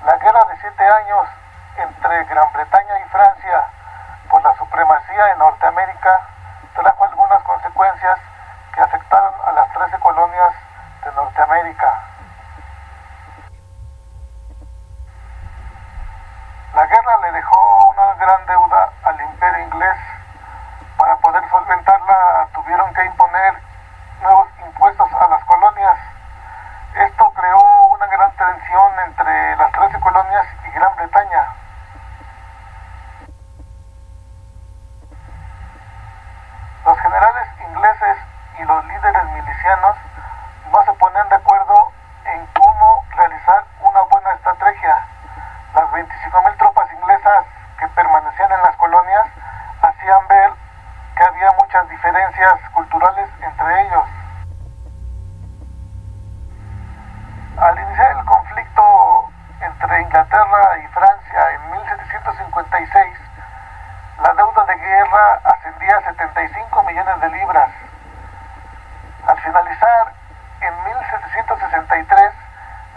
La guerra de 7 años entre Gran Bretaña y Francia por la supremacía en Norteamérica trajo algunas consecuencias que afectaron a las 13 colonias de Norteamérica. La guerra le dejó una gran deuda al imperio inglés. Para poder solventarla tuvieron que imponer nuevos impuestos a las colonias. Esto creó una gran tensión entre las 13 colonias y Gran Bretaña. Los generales ingleses y los líderes milicianos no se ponían de acuerdo en cómo realizar una buena estrategia. Las 25,000 tropas inglesas que permanecían en las colonias hacían ver que había muchas diferencias culturales entre ellos. Al iniciar el conflicto entre Inglaterra y Francia en 1756, la deuda de guerra ascendía a 75 millones de libras. Al finalizar en 1763,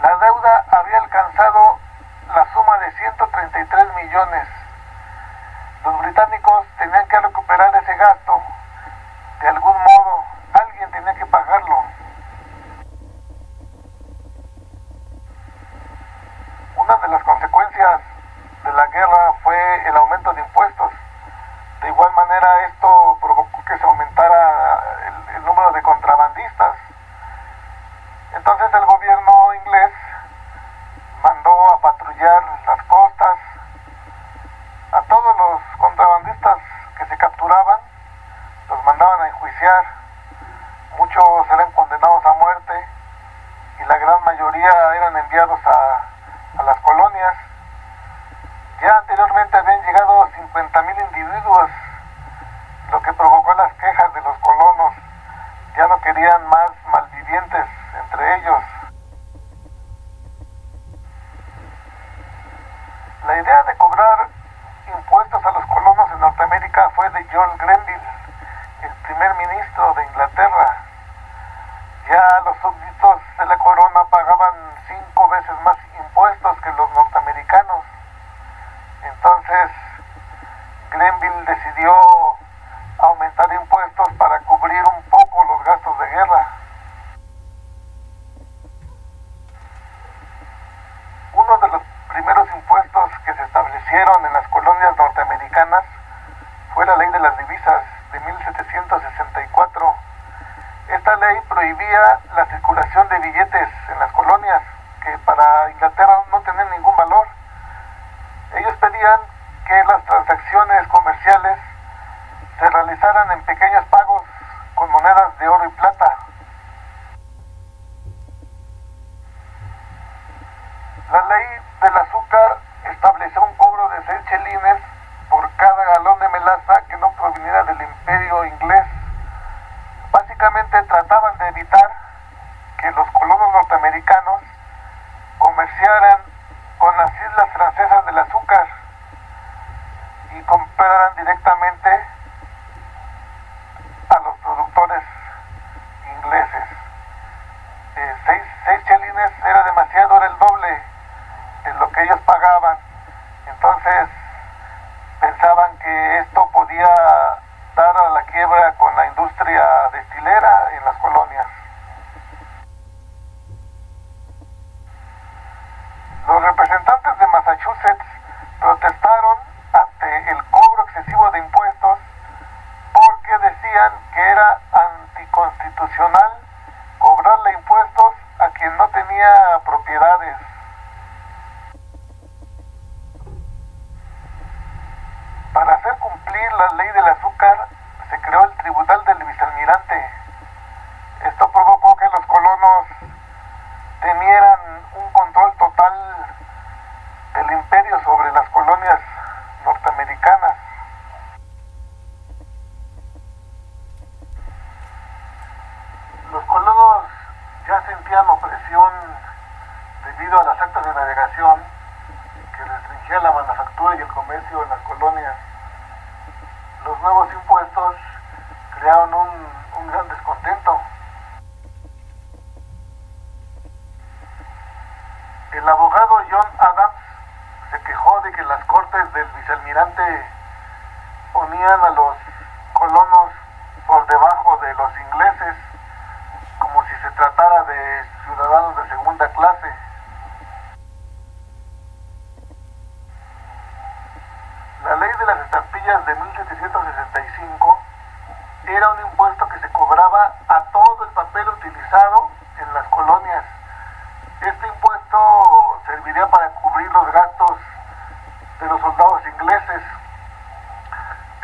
la deuda había alcanzado la suma de 133 millones. Los británicos tenían que recuperar ese gasto. De algún modo, alguien tenía que pagarlo. Una de las consecuencias de la guerra fue el aumento de impuestos. De igual manera, esto provocó que se aumentara el número de contrabandistas. Entonces el gobierno inglés mandó a patrullar las costas. A todos los contrabandistas que se capturaban los mandaban a enjuiciar. Muchos eran condenados a muerte y la gran mayoría eran enviados a las colonias. Ya anteriormente habían llegado 50,000 individuos, lo que provocó las quejas de los colonos. Ya no querían más malvivientes entre ellos. La idea de cobrar impuestos a los colonos en Norteamérica fue de George Grenville, el primer ministro de Inglaterra. Ya los súbditos de la corona pagaban 5 veces más impuestos que los norteamericanos. Entonces, Grenville decidió aumentar impuestos para cubrir un poco los gastos de guerra. Uno de los primeros impuestos que se establecieron en las colonias norteamericanas fue la ley de las divisas de 1764. Esta ley prohibía la circulación de billetes en las colonias, que para Inglaterra no tenían ningún valor. Ellos pedían que las transacciones comerciales se realizaran en pequeños pagos con monedas de oro y plata. La ley del azúcar estableció un cobro de 6 chelines por cada galón de melaza que no proviniera del imperio inglés. Básicamente trataban de evitar que los colonos norteamericanos comerciaran con las islas francesas del azúcar y compraran directamente a los productores ingleses. 6 chelines era demasiado, era el doble de lo que ellos pagaban. Entonces pensaban que esto podía dar a la quiebra con la industria destilera en las colonias. Los representantes de Massachusetts protestaron ante el cobro excesivo de impuestos porque decían que era anticonstitucional cobrarle impuestos a quien no tenía propiedades. Para hacer cumplir la ley del azúcar se creó el Tribunal del Vicealmirante. Esto provocó que los colonos temieran un control total del imperio sobre las colonias norteamericanas. Los colonos ya sentían opresión debido a las actas de navegación que restringían la manufactura y el comercio en las colonias. Los nuevos impuestos crearon un gran descontento. El abogado John Adams vicealmirante ponían a los colonos por debajo de los ingleses, como si se tratara de ciudadanos de segunda clase. La ley de las estampillas de 1765 era un impuesto que se cobraba a todo el papel utilizado en las colonias. Este impuesto serviría para cubrir los gastos de los soldados ingleses.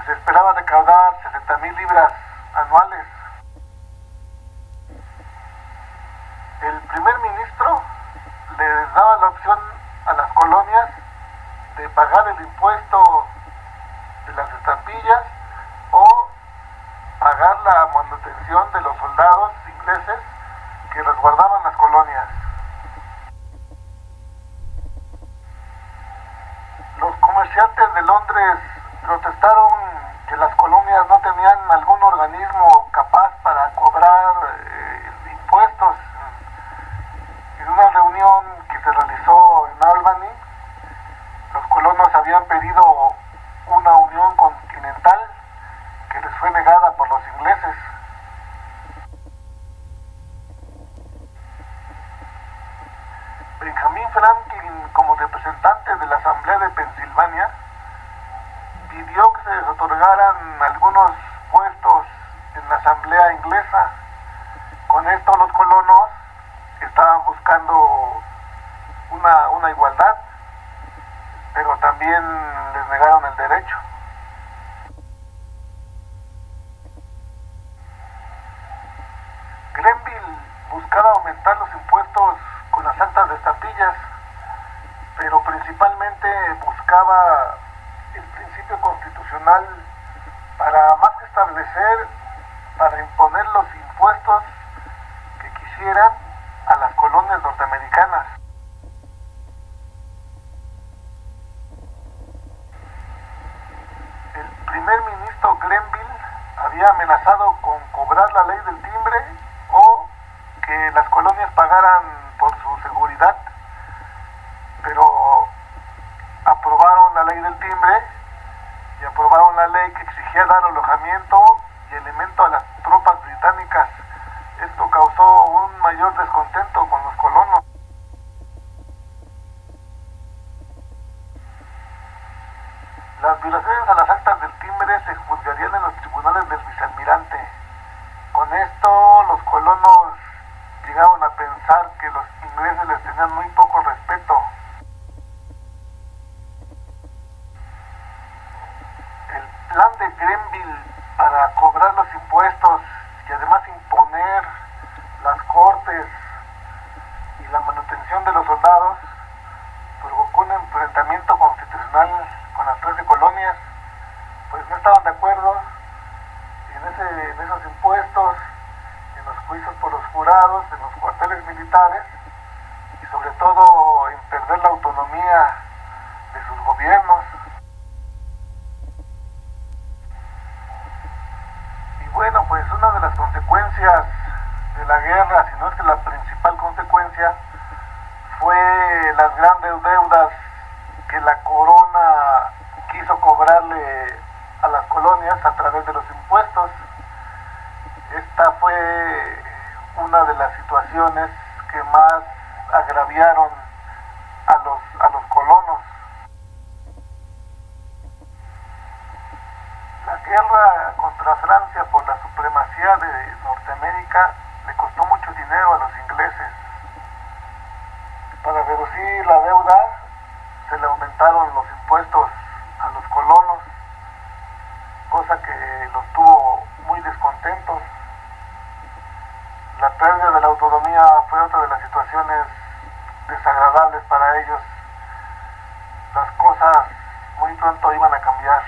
Se esperaba recaudar 60,000 libras anuales. El primer ministro les daba la opción a las colonias de pagar el impuesto de las estampillas o pagar la manutención de los soldados ingleses que resguardaban las colonias. Los comerciantes de Londres protestaron que las colonias no tenían algún organismo capaz para cobrar impuestos. En una reunión que se realizó en Albany, los colonos habían pedido una unión continental que les fue negada por los ingleses. Benjamin Franklin, como representante de la Asamblea de Pensilvania, pidió que se les otorgaran algunos puestos en la Asamblea inglesa. Con esto los colonos estaban buscando una igualdad, pero también les negaron el derecho. Grenville buscaba aumentar los impuestos con las actas de estampillas, pero principalmente buscaba el principio constitucional para más que establecer, para imponer los impuestos que quisieran a las colonias norteamericanas. El primer ministro Grenville había amenazado con cobrar la ley del timbre o que las colonias pagaran por su seguridad, pero aprobaron la ley del timbre y aprobaron la ley que exigía dar alojamiento y alimento a las tropas británicas. Esto causó un mayor descontento con los colonos. Las violaciones a las actas del timbre se juzgarían en los tribunales del vicealmirante. Con esto los colonos llegaron a pensar que los ingleses les tenían muy poco respeto. El plan de Grenville para cobrar los impuestos y además imponer las cortes y la manutención de los soldados provocó un enfrentamiento constitucional con las 13 colonias, pues no estaban de acuerdo en esos impuestos, en los juicios por los jurados, en los cuarteles militares y sobre todo en perder la autonomía de sus gobiernos. Y bueno, pues una de las consecuencias de la guerra, si no es que la principal consecuencia, fue las grandes deudas que la corona quiso cobrarle a las colonias a través de los impuestos. Esta fue una de las situaciones que más agraviaron a los colonos. La guerra contra Francia por la supremacía de Norteamérica le costó mucho dinero a los ingleses. Para reducir la deuda se le aumentaron los impuestos a los colonos, cosa que los tuvo muy descontentos. La pérdida de la autonomía fue otra de las situaciones desagradables para ellos. Las cosas muy pronto iban a cambiar.